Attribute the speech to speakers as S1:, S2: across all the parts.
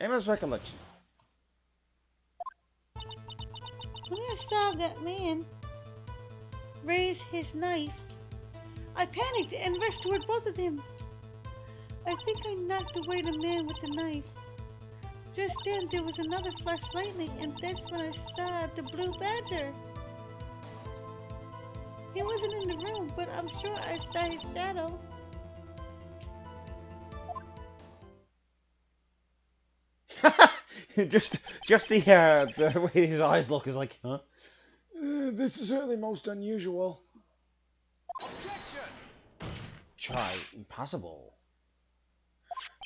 S1: Emma's recollection.
S2: When I saw that man raise his knife, I panicked and rushed toward both of them. I think I knocked away the man with the knife. Just then there was another flash lightning, and that's when I saw the blue badger. He wasn't in the room, but I'm sure I saw his shadow.
S1: just the way his eyes look is like, huh?
S3: This is certainly most unusual.
S4: Objection!
S1: Try impossible.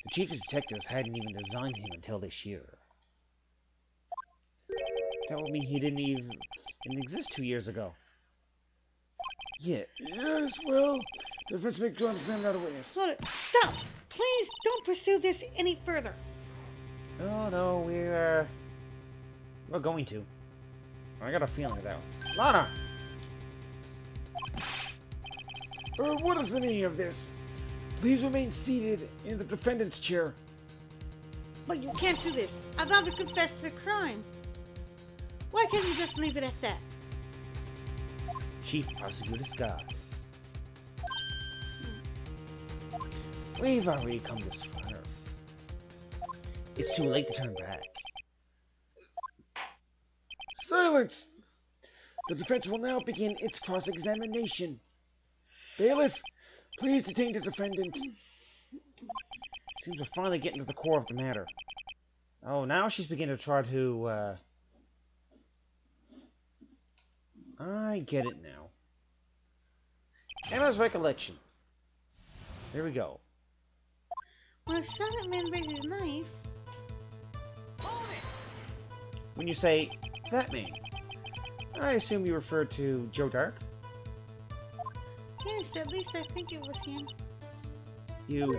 S1: The chief of detectives hadn't even designed him until this year. That would mean he didn't exist 2 years ago. Yeah.
S3: Yes, well, the defense make sure I'm that witness.
S2: Stop! Please don't pursue this any further.
S1: Oh no, we're going to. I got a feeling that. Lana!
S3: What is the meaning of this? Please remain seated in the defendant's chair.
S2: But you can't do this. I vowed to confess to the crime. Why can't you just leave it at that?
S1: Chief Prosecutor Scott. We've already come this far. It's too late to turn back.
S3: Silence! The defense will now begin its cross-examination. Bailiff, please detain the defendant.
S1: Seems we're finally getting to the core of the matter. Oh, now she's beginning to try to, I get it now. Emma's recollection. There we go.
S2: When I saw that man raise his knife...
S1: When you say, that man, I assume you refer to Joe Dark?
S2: Yes, at least I think it was him.
S1: You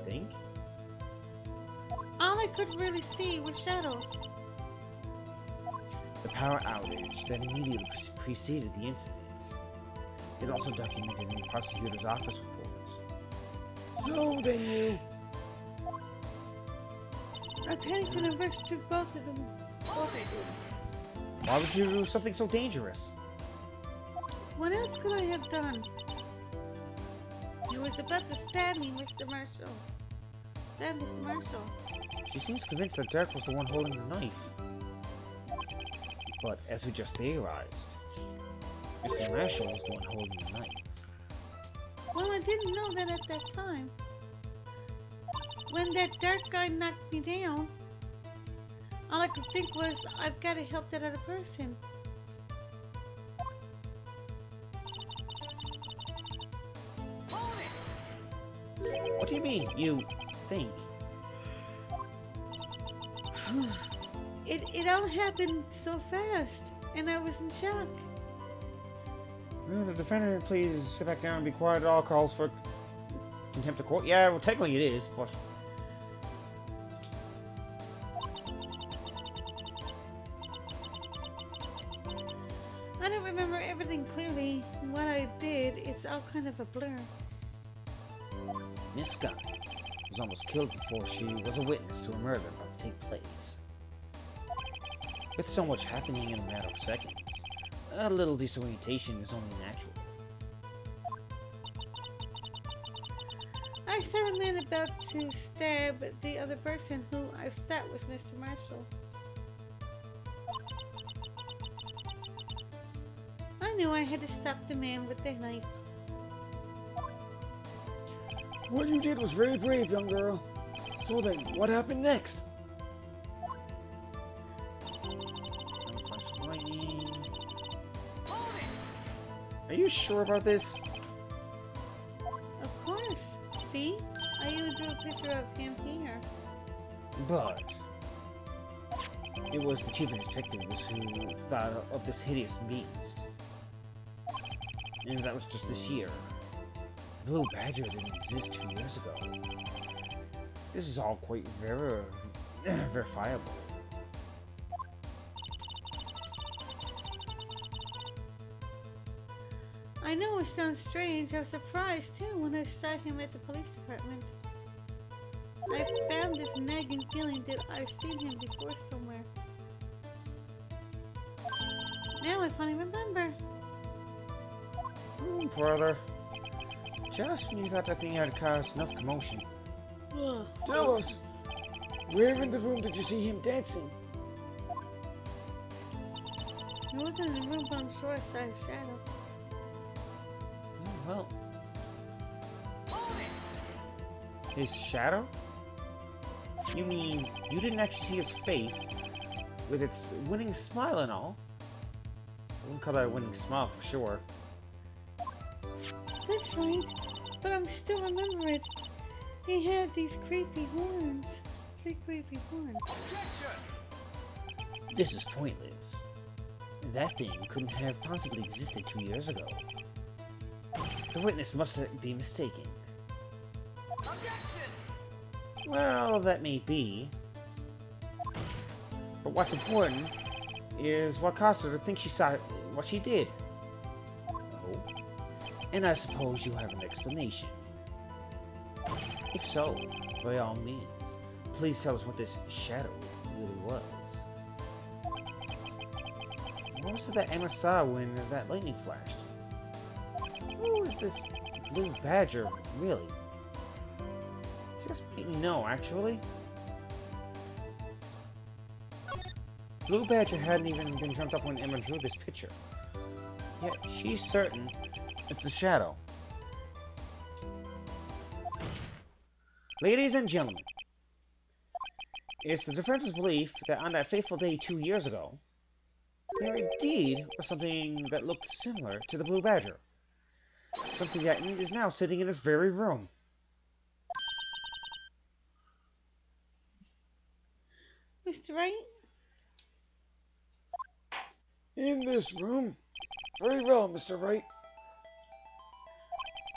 S1: think?
S2: All I could really see was shadows.
S1: The power outage that immediately preceded the incident. It also documented in the prosecutor's office reports.
S3: So then you...
S2: I panicked and I rushed to both of them.
S1: Why would you do something so dangerous?
S2: What else could I have done? He was about to stab me, Mr. Marshall. Stab Mr. Marshall.
S1: She seems convinced that Dark was the one holding the knife. But as we just theorized, Mr. Marshall was the one holding the knife.
S2: Well, I didn't know that at that time. When that Dark guy knocked me down, all I could think was, I've got to help that other person.
S1: What do you mean, you think?
S2: It all happened so fast, and I was in shock.
S1: Well, the defendant, please sit back down and be quiet at all calls for contempt of court. Yeah, well, technically it is, but...
S2: I don't remember everything clearly. What I did, it's all kind of a blur.
S1: Miss Scott was almost killed before she was a witness to a murder about to take place. With so much happening in a matter of seconds, a little disorientation is only natural.
S2: I saw a man about to stab the other person who I thought was Mr. Marshall. I knew I had to stop the man with the knife.
S3: What you did was very brave, young girl. So then, what happened next?
S1: Are you sure about this?
S2: Of course. See? I even drew a picture of him here.
S1: But it was the chief of detectives who thought of this hideous beast. And that was just this year. Blue Badger didn't exist 2 years ago. This is all quite verifiable.
S2: I know it sounds strange. I was surprised too when I saw him at the police department. I found found this nagging feeling that I've seen him before somewhere. Now I finally remember.
S1: Brother. Just when you thought that thing had caused enough commotion.
S2: Ugh.
S3: Tell us, where in the room did you see him dancing?
S2: He wasn't in the room, but I'm sure I saw his shadow.
S1: Well. His shadow? You mean you didn't actually see his face with its winning smile and all? I wouldn't call that a winning smile for sure.
S2: That's right, but I'm still remember it. He had these creepy horns. 3 creepy horns.
S1: This is pointless. That thing couldn't have possibly existed 2 years ago. The witness must be mistaken. Well, that may be. But what's important is what caused her to think she saw what she did. Oh. And I suppose you have an explanation. If so, by all means, please tell us what this shadow really was. What was it that Emma saw when that lightning flashed? Who is this blue badger, really? Just let me know, actually. Blue badger hadn't even been dreamt up when Emma drew this picture. Yet she's certain it's a shadow. Ladies and gentlemen, it's the defense's belief that on that fateful day 2 years ago, there indeed was something that looked similar to the blue badger. Something that is now sitting in this very room.
S2: Mr. Wright?
S3: In this room? Very well, Mr. Wright.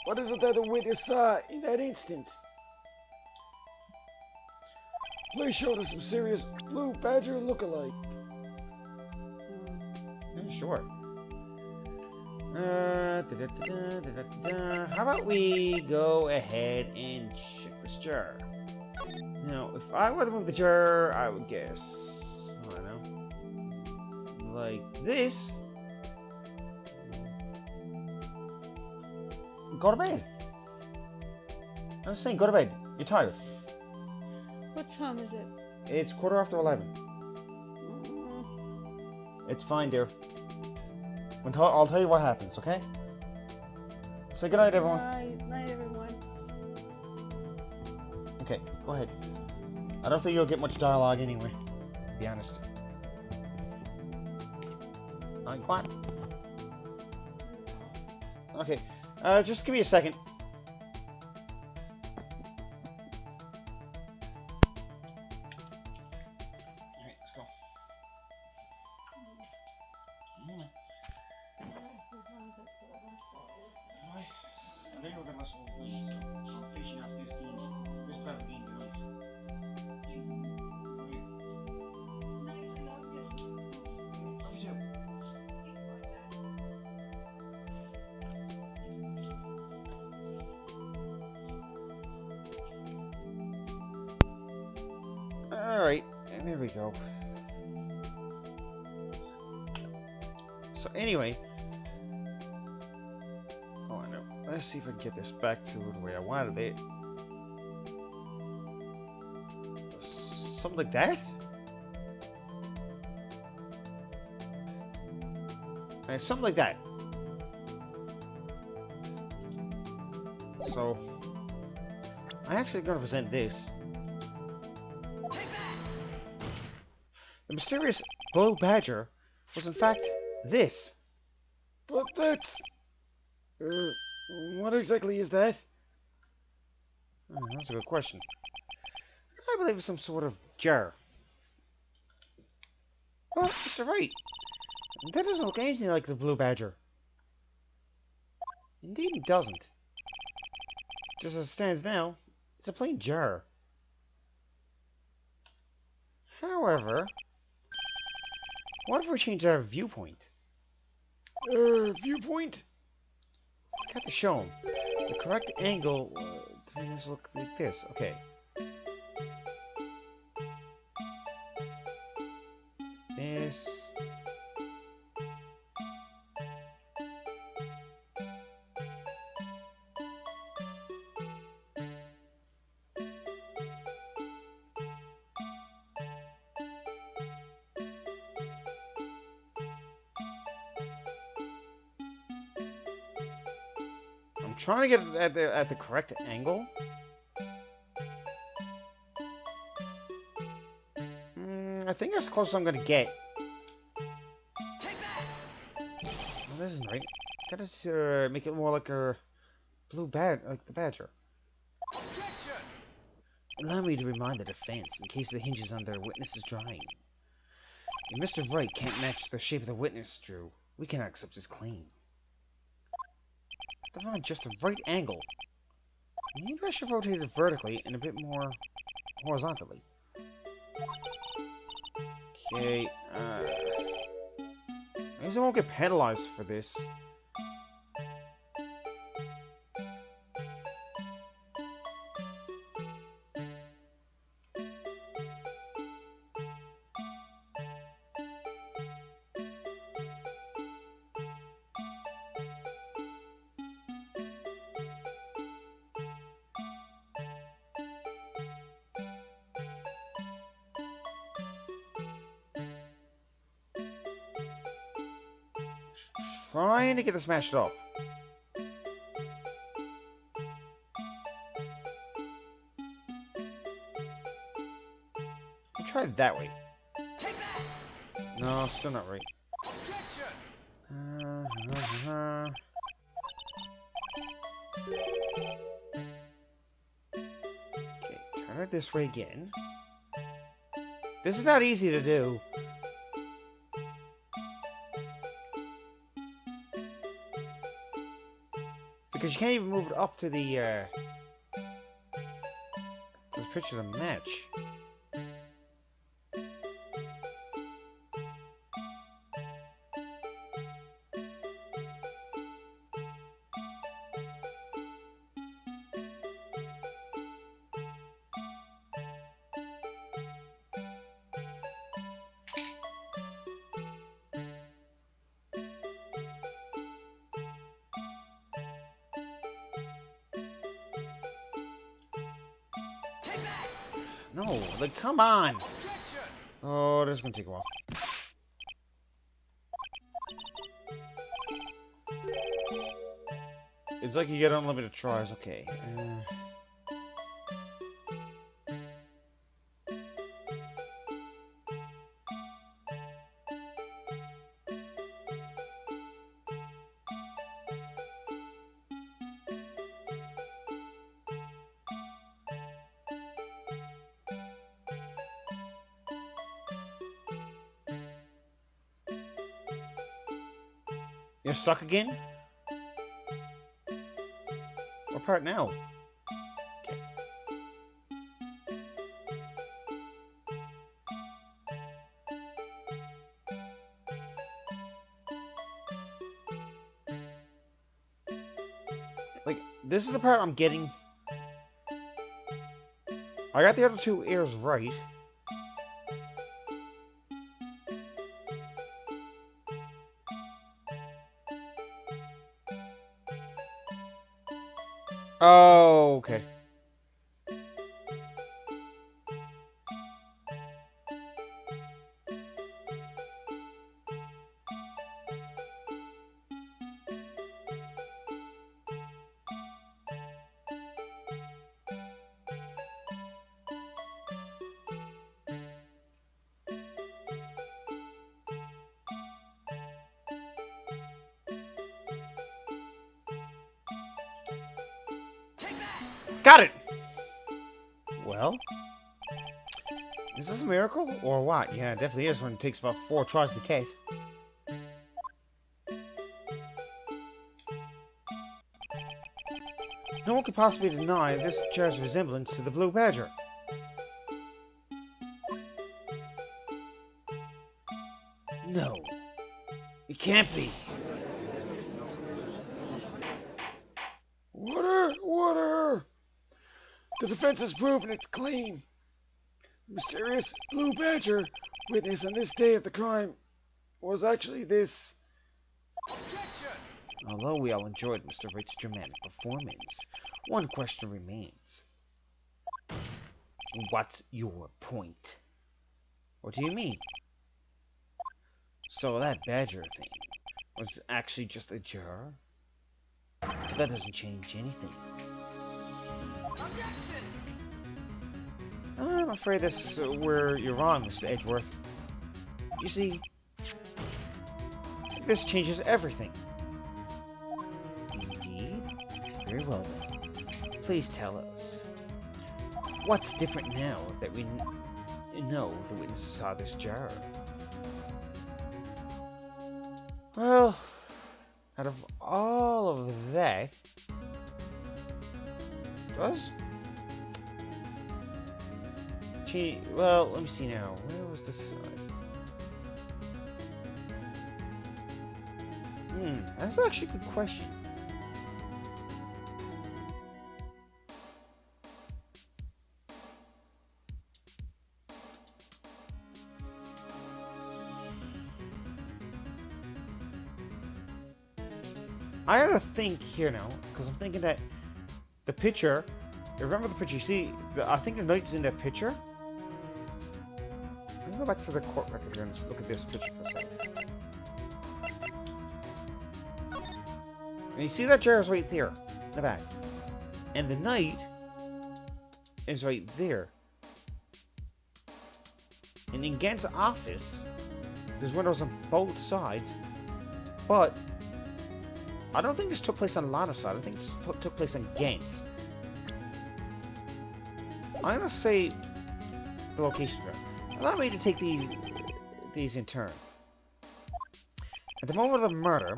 S3: What is it that the witness saw in that instant? Please show us some serious blue badger look-alike.
S1: Sure. How about we go ahead and check this jar? Now, if I were to move the jar, I would guess, I don't know, like this. Go to bed. I was saying, go to bed. You're tired.
S2: What time is it?
S1: It's 11:15. It's fine, dear. I'll tell you what happens, okay? Say goodnight, everyone.
S2: Night, everyone.
S1: Okay, go ahead. I don't think you'll get much dialogue anyway, to be honest. Alright, go on. Okay, just give me a second. Alright, let's go. I know you were gonna listen to some fishing after these games. This kind of game, you know. Love you too. Alright, and there we go. So anyway, let's see if I can get this back to the way I wanted it. Something like that? Okay, something like that. So, I'm actually going to present this. The mysterious blue badger was in fact this.
S3: But that's... what exactly is that?
S1: Oh, that's a good question. I believe it's some sort of jar. Well, Mr. Wright, that doesn't look anything like the blue badger. Indeed it doesn't. Just as it stands now, it's a plain jar. However, what if we change our viewpoint?
S3: Viewpoint?
S1: Got to show him. The correct angle to make this look like this. Okay. trying to get it at the correct angle. I think that's as close as I'm gonna get. Oh, this isn't right. Gotta make it more like a like the badger. Allow me to remind the defense in case the hinges on their witnesses drying. If Mr. Wright can't match the shape of the witness drew, we cannot accept his claim. I find just the right angle. Maybe I should rotate it vertically and a bit more horizontally. Okay, I guess I won't get penalized for this. Trying to get this matched up. I'll try it that way. No, still not right. Okay, turn it this way again. This is not easy to do. Because you can't even move it up to the picture to match. No, like, come on! Oh, this is gonna take a while. It's like you get unlimited tries, okay. You're stuck again? What part now? Okay. Like, this is the part I'm getting. I got the other two ears right. Oh, okay. Got it! Well, is this a miracle or what? Yeah, it definitely is when it takes about 4 tries to catch. No one could possibly deny this chair's resemblance to the Blue Badger. No, it can't be.
S3: Water! Water! The defense has proven its claim. The mysterious Blue Badger, witness on this day of the crime, was actually this.
S1: Although we all enjoyed Mr. Wright's dramatic performance, one question remains. What's your point? What do you mean? So that badger thing was actually just a jar? that doesn't change anything. I'm afraid this where you're wrong, Mr. Edgeworth. You see, this changes everything. Indeed? Very well then. Please tell us. What's different now that we know the witnesses saw this jar? Well, out of all of that, well, let me see now. Where was the side? That's actually a good question. I gotta think here now, because I'm thinking that the picture. Remember the picture? You see, I think the knight's in that picture. Let me go back to the court record here and just look at this picture for a second. And you see that chair is right there, in the back. And the knight is right there. And in Gant's office, there's windows on both sides, but I don't think this took place on Lana's side. I think this took place on Gant's. I'm gonna say the location for it. Allow me to take these in turn. At the moment of the murder,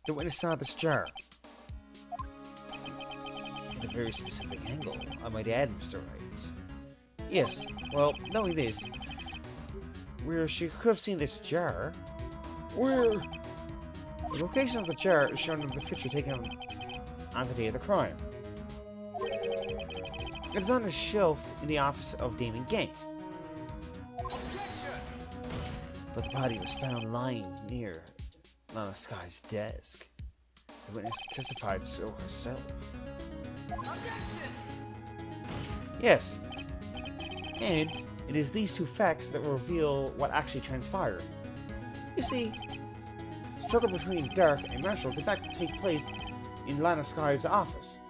S1: the witness saw this jar. At a very specific angle, I might add, Mr. Wright. Yes, well, knowing this, where she could have seen this jar. Where? The location of the jar is shown in the picture taken on the day of the crime. It is on a shelf in the office of Damon Gant. But the body was found lying near Lana Sky's desk. The witness testified so herself. Yes, and it is these two facts that reveal what actually transpired. You see, the struggle between Dark and Marshall did not take place in Lana Sky's office.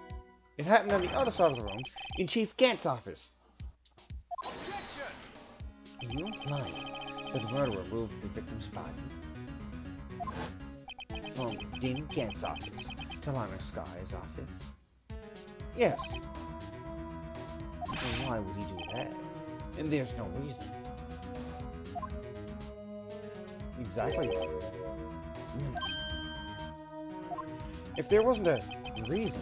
S1: It happened on the other side of the room, in Chief Gant's office. Are you implying that the murderer moved the victim's body from Damon Gant's office to Lana Sky's office? Yes. And why would he do that? And there's no reason. Exactly. If there wasn't a reason,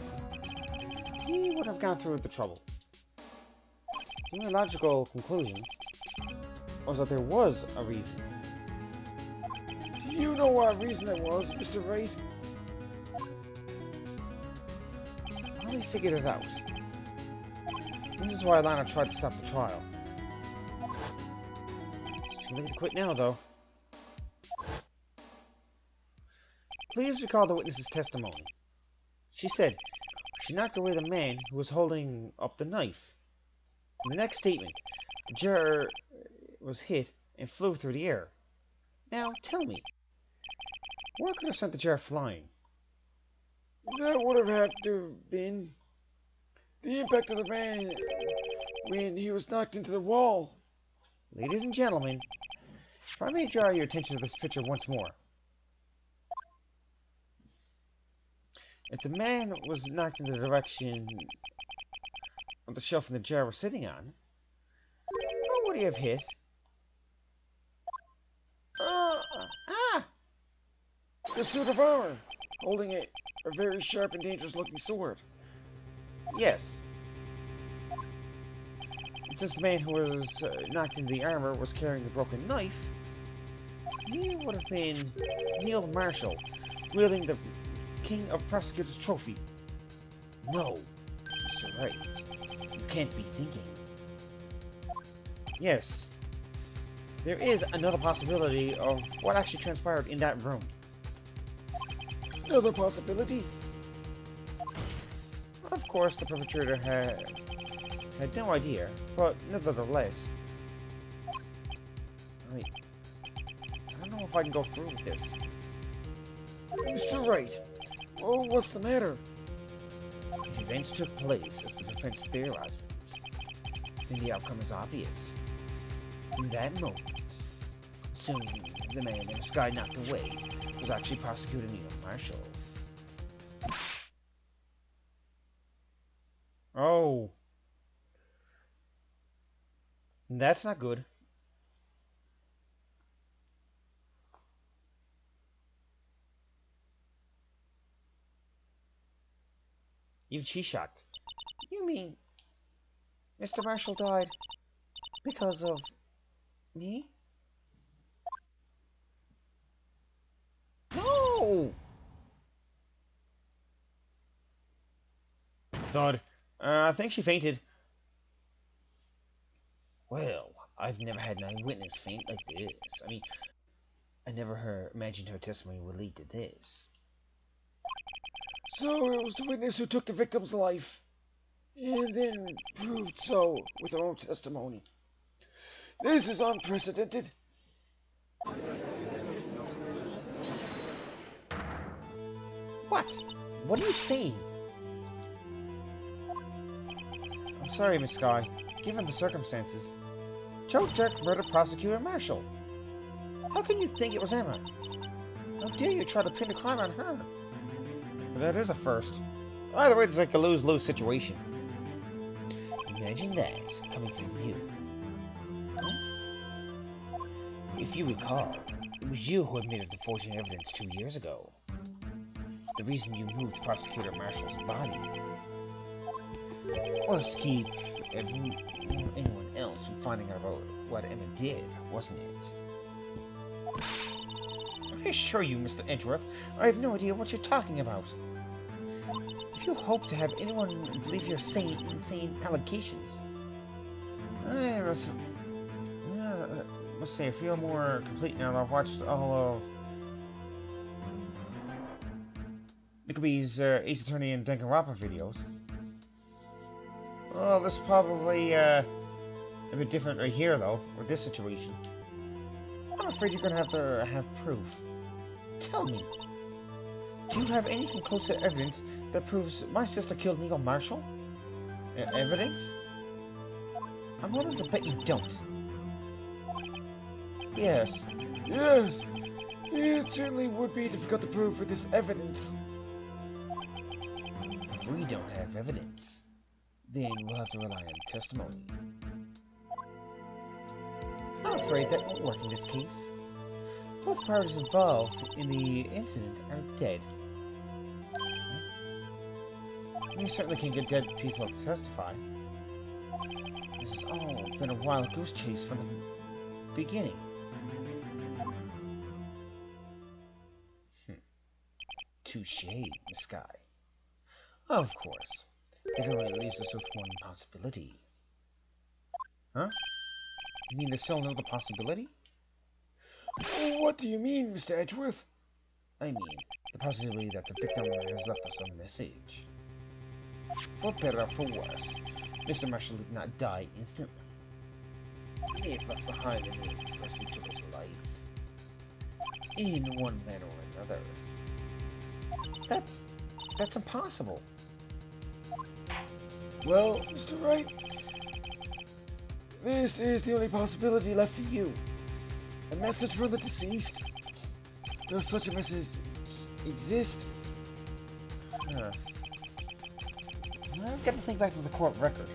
S1: he would have gone through the trouble. The only logical conclusion was that there was a reason.
S3: Do you know what reason there was, Mr. Wright?
S1: I finally figured it out. This is why Lana tried to stop the trial. It's too late to quit now, though. Please recall the witness's testimony. She said she knocked away the man who was holding up the knife. In the next statement, the jar was hit and flew through the air. Now, tell me, what could have sent the jar flying?
S3: That would have had to have been the impact of the man when he was knocked into the wall.
S1: Ladies and gentlemen, if I may draw your attention to this picture once more. If the man was knocked in the direction of the shelf the jar was sitting on, what would he have hit?
S3: The suit of armor, holding a very sharp and dangerous looking sword.
S1: Yes. And since the man who was knocked into the armor was carrying a broken knife, he would have been Neil Marshall, wielding the King of Prosecutors trophy. No, Mr. Wright, you can't be thinking. Yes, there is another possibility of what actually transpired in that room.
S3: Another possibility?
S1: Of course, the perpetrator had no idea, but nevertheless, I don't know if I can go through with this.
S3: Mr. Wright, oh, what's the matter?
S1: If events took place as the defense theorizes, then the outcome is obvious. In that moment, soon the man in the sky knocked away was actually Prosecutor Neil Marshall. Oh. That's not good. Even she's shocked. You mean Mr. Marshall died because of me? No! Thud. I think she fainted. Well, I've never had an eyewitness faint like this. I mean, I never imagined her testimony would lead to this.
S3: So it was the witness who took the victim's life, and then proved so with her own testimony. This is unprecedented.
S1: What? What are you saying? I'm sorry, Miss Sky. Given the circumstances, Joe Dirk murdered Prosecutor Marshall. How can you think it was Emma? How dare you try to pin the crime on her? Well, that is a first. Either way, it's like a lose-lose situation. Imagine that, coming from you. Huh? If you recall, it was you who admitted the forging evidence 2 years ago. The reason you moved Prosecutor Marshall's body was to keep anyone else from finding out about what Emma did, wasn't it? I assure you, Mr. Edgeworth, I have no idea what you're talking about. If you hope to have anyone believe your insane allegations, I must say I feel more complete now that I've watched all of Nickelby's Ace Attorney and Danganronpa videos. Well, this is probably a bit different right here, though, with this situation. I'm afraid you're gonna have to have proof. Tell me, do you have any conclusive evidence that proves my sister killed Neil Marshall? Evidence? I'm willing to bet you don't. Yes.
S3: Yes, it certainly would be difficult to prove with this evidence.
S1: If we don't have evidence, then we'll have to rely on testimony. I'm afraid that won't work in this case. Both parties involved in the incident are dead. We certainly can get dead people to testify. This has all been a wild goose chase from the beginning. Touche, Miss Sky. Of course. That only leaves us with one possibility. Huh? You mean there's still another possibility?
S3: What do you mean, Mr. Edgeworth?
S1: I mean, the possibility that the victim has left us a message. For better or for worse, Mr. Marshall did not die instantly. He may have left behind a person who took his life. In one manner or another. That's impossible.
S3: Well, Mr. Wright, this is the only possibility left for you. A message from the deceased. Does such a message exist?
S1: I've got to think back to the court record.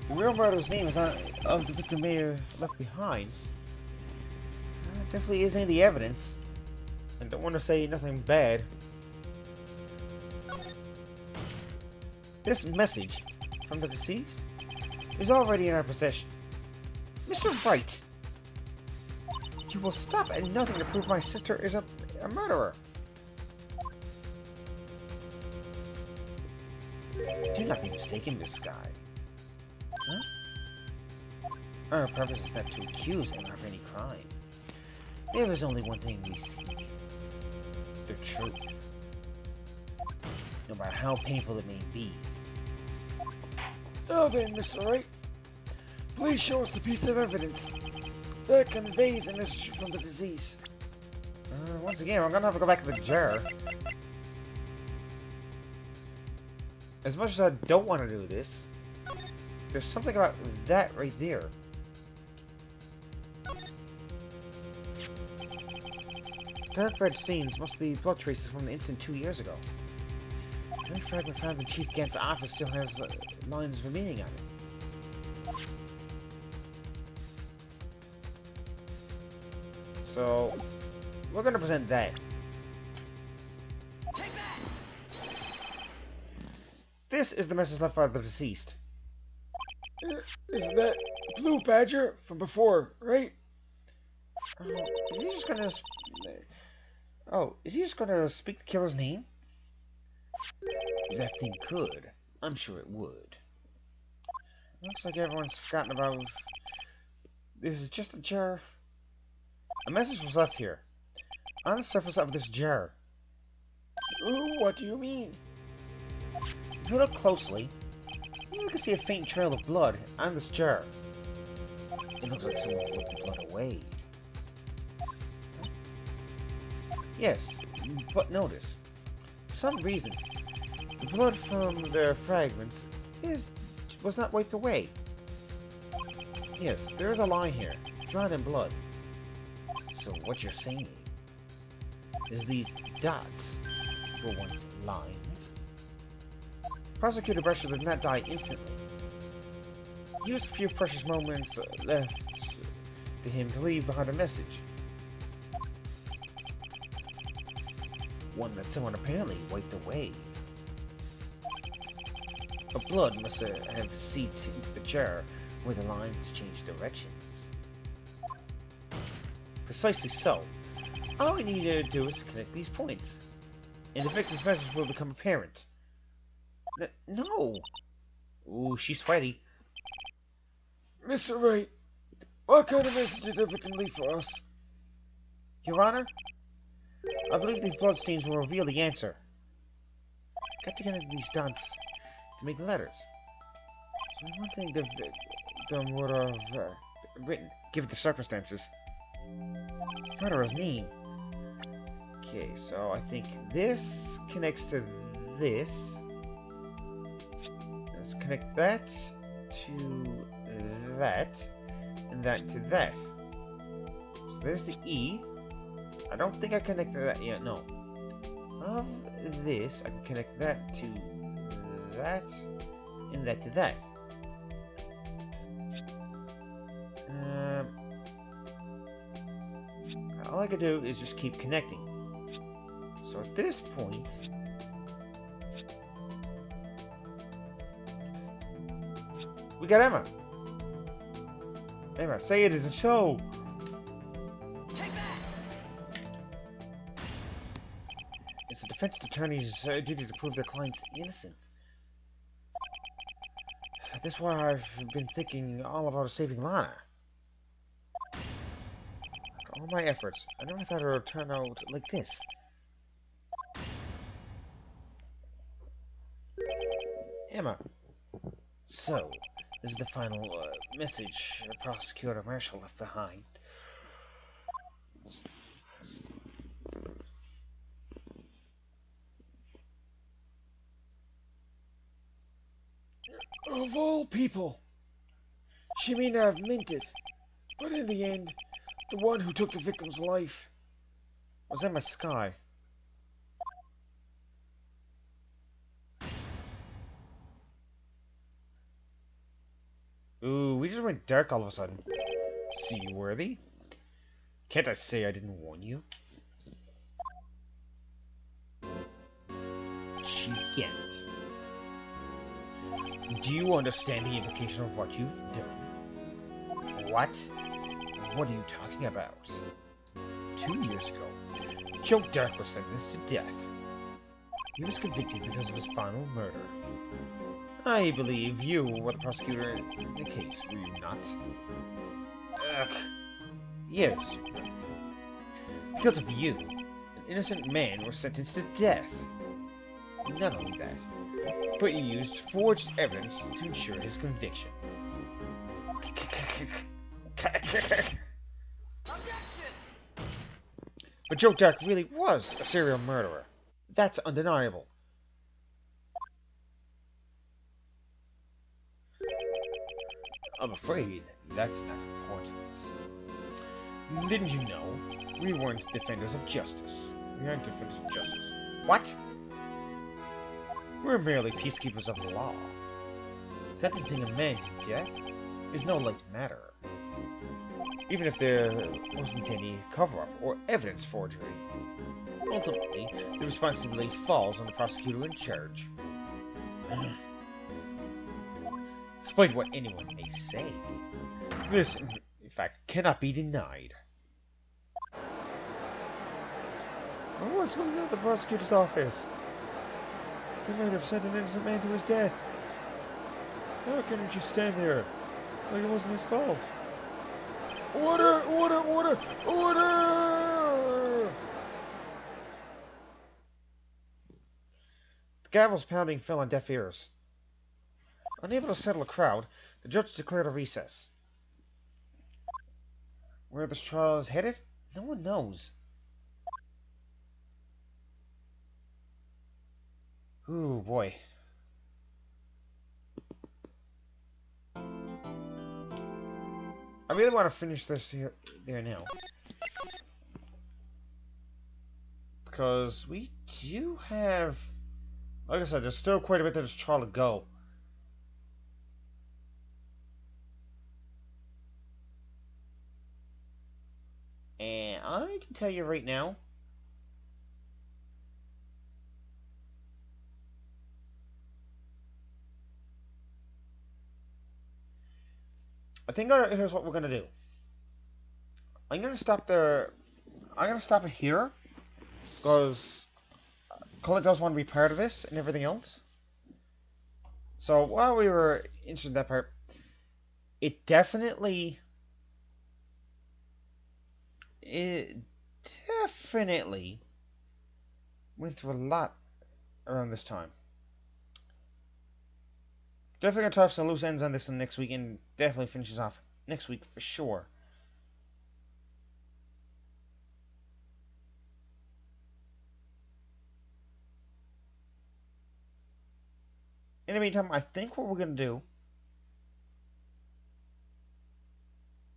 S1: The real murderer's name is not of the victim may have left behind. That definitely isn't the evidence. I don't want to say nothing bad. This message from the deceased is already in our possession. Mr. Wright, you will stop at nothing to prove my sister is a murderer. Do not be mistaken, Miss Sky. Huh? Our purpose is not to accuse Emma of any crime. There is only one thing we seek. The truth. No matter how painful it may be.
S3: Now then, Mr. Wright, please show us the piece of evidence that conveys a message from the deceased.
S1: Once again, I'm gonna have to go back to the jar. As much as I don't want to do this, there's something about that right there. Dark red stains must be blood traces from the incident 2 years ago. The only fragment found in Chief Gant's office still has lines remaining on it. So, we're gonna present that. This is the message left by the deceased.
S3: Isn't that Blue Badger from before, right?
S1: Is he just gonna... Oh, is he just gonna speak the killer's name? If that thing could, I'm sure it would. Looks like everyone's forgotten about... This is just a jar. A message was left here. On the surface of this jar.
S3: Ooh, what do you mean?
S1: If you look closely, you can see a faint trail of blood on this jar. It looks like someone whipped the blood away. Yes, but notice, for some reason, the blood from the fragments was not wiped away. Yes, there is a line here, drawn in blood. So what you're saying is these dots were once lines? Prosecutor Brescher did not die instantly. He used a few precious moments left to him to leave behind a message. One that someone apparently wiped away. The blood must have seeped into the jar where the lines changed directions. Precisely so. All we need to do is to connect these points, and the victim's message will become apparent. No! Ooh, she's sweaty.
S3: Mr. Wright, what kind of message did the victim leave for us?
S1: Your Honor, I believe these bloodstains will reveal the answer. Got to connect these dots to make letters. So one thing the victim would have written, given the circumstances. It's murderer's name. Okay, so I think this connects to this. Let's connect that to that, and that to that. So there's the E. I don't think I connected that yet, no. Of this, I can connect that to that, and that to that. All I can do is just keep connecting. So at this point, we got Emma. Emma, say it is a show. It's the defense attorney's duty to prove their client's innocent. That's why I've been thinking all about saving Lana. After all my efforts, I never thought it would turn out like this. Emma. So, this is the final message Prosecutor Marshall left behind.
S3: Of all people, she may not have meant it, but in the end, the one who took the victim's life
S1: Was Emma Sky. Ooh, we just went dark all of a sudden. See you worthy? Can't I say I didn't warn you? Chief Gant. Do you understand the implication of what you've done? What? What are you talking about? 2 years ago, Joe Dark was sentenced to death. He was convicted because of his final murder. I believe you were the prosecutor in the case, were you not? Ugh. Yes. Because of you, an innocent man was sentenced to death. Not only that, but you used forged evidence to ensure his conviction. But Joe Dark really was a serial murderer. That's undeniable. I'm afraid that's not important. Didn't you know? We weren't defenders of justice. We aren't defenders of justice. What? We're merely peacekeepers of the law. Sentencing a man to death is no light matter, even if there wasn't any cover-up or evidence forgery. Ultimately, the responsibility falls on the prosecutor in charge. Despite what anyone may say, this, in fact, cannot be denied.
S3: What's going on at the prosecutor's office? They might have sent an innocent man to his death. How can he just stand there like it wasn't his fault? Order! Order! Order! Order!
S1: The gavel's pounding fell on deaf ears. Unable to settle a crowd, the judge declared a recess. Where this trial is headed, no one knows. Ooh, boy. I really want to finish this there now. Because we do have... Like I said, there's still quite a bit of this trial to go. And I can tell you right now, I think here's what we're gonna do. I'm gonna stop it here because Colette does want to be part of this and everything else. So while we were interested in that part, it definitely went through a lot around this time. Definitely gonna tie up some loose ends on this one next week, and definitely finishes off next week for sure. In the meantime, I think what we're gonna do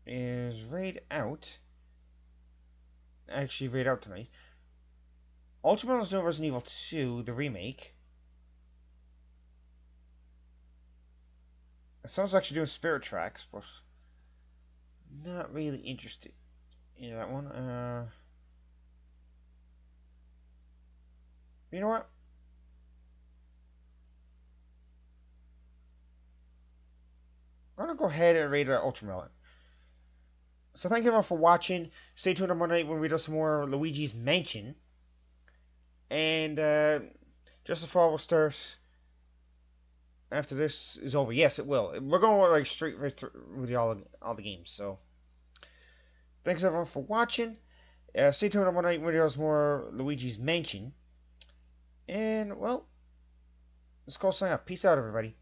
S1: is raid out tonight. Ultimately, New Resident Evil 2, the remake. Someone's actually doing Spirit Tracks, but not really interested in that one. You know what? I'm gonna go ahead and raid Ultramelon. So thank you everyone for watching. Stay tuned on Monday night when we do some more Luigi's Mansion. And Justice for All will start after this is over. Yes, it will. We're going like straight right through with all the games. So thanks everyone for watching. Stay tuned on Monday night when we do more Luigi's Mansion. And well, let's go sign up. Peace out, everybody.